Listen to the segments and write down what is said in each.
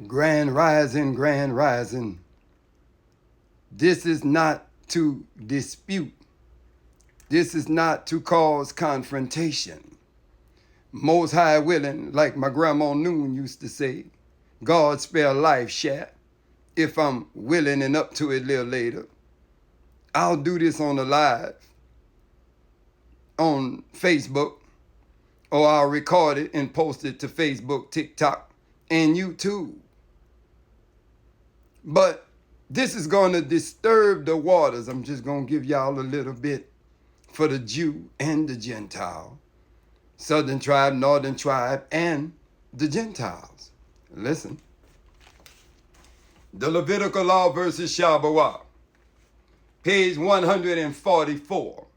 Grand rising, grand rising. This is not to dispute. This is not to cause confrontation. Most High willing, like my grandma Noon used to say, God spare life, chat. If I'm willing and up to it a little later, I'll do this on a live on Facebook, or I'll record it and post it to Facebook, TikTok, and YouTube. But this is going to disturb the waters. I'm just going to give y'all a little bit for the Jew and the Gentile, Southern tribe, Northern tribe, and the Gentiles. Listen. The Levitical Law versus Shabbat, page 144.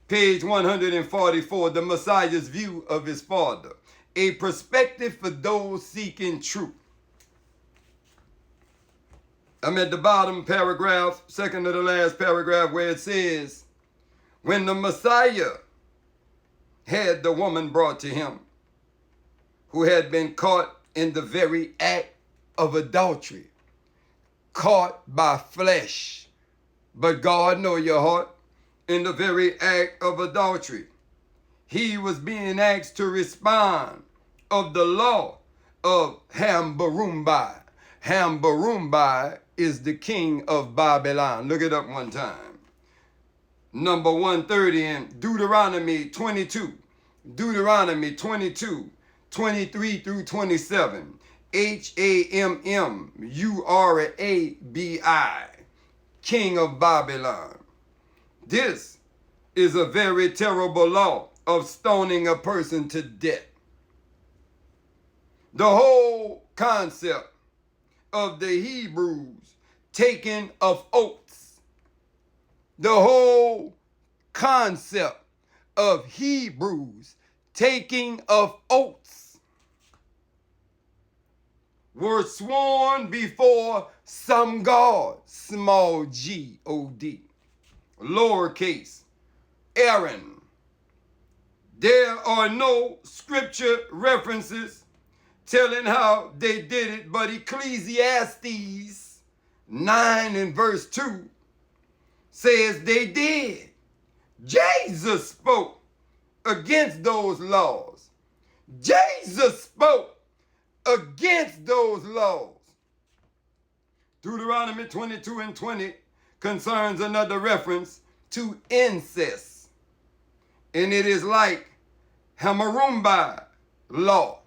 Page 144, the Messiah's view of his father. A perspective for those seeking truth. I'm at the bottom paragraph, second to the last paragraph, where it says, when the Messiah had the woman brought to him, who had been caught in the very act of adultery, caught by flesh, but God know your heart, in the very act of adultery, he was being asked to respond of the law of Ham-Barumbai. Ham-Barumbai is the king of Babylon. Look it up one time. Number 130 in Deuteronomy 22. Deuteronomy 22, 23 through 27. Hammurabi, king of Babylon. This is a very terrible law of stoning a person to death. The whole concept of the Hebrews taking of oaths, the whole concept of Hebrews taking of oaths were sworn before some God, small G-O-D, lowercase, Aaron. There are no scripture references telling how they did it, but Ecclesiastes 9 and verse 2 says they did. Jesus spoke against those laws. Jesus spoke against those laws. Deuteronomy 22 and 20 concerns another reference to incest. And it is like Hammurabi law.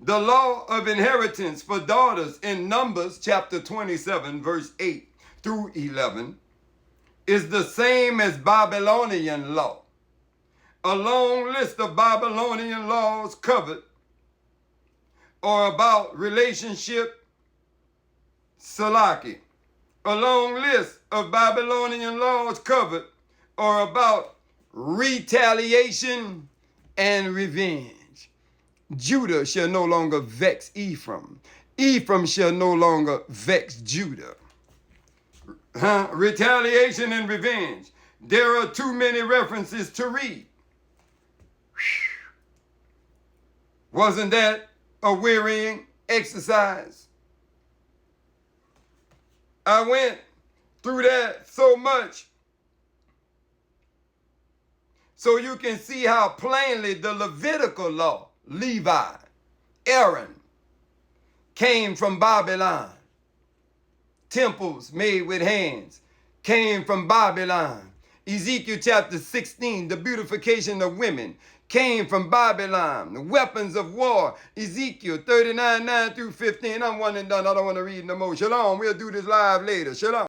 The law of inheritance for daughters in Numbers chapter 27 verse 8 through 11 is the same as Babylonian law. A long list of Babylonian laws covered or about relationship salaki. A long list of Babylonian laws covered or about retaliation and revenge. Judah shall no longer vex Ephraim. Ephraim shall no longer vex Judah. Retaliation and revenge. There are too many references to read. Wasn't that a wearying exercise? I went through that so much so you can see how plainly the Levitical law, Levi, Aaron, came from Babylon. Temples made with hands came from Babylon. Ezekiel chapter 16, the beautification of women, came from Babylon. The weapons of war, Ezekiel 39, 9 through 15. I'm one and done. I don't want to read no more. Shalom. We'll do this live later. Shalom.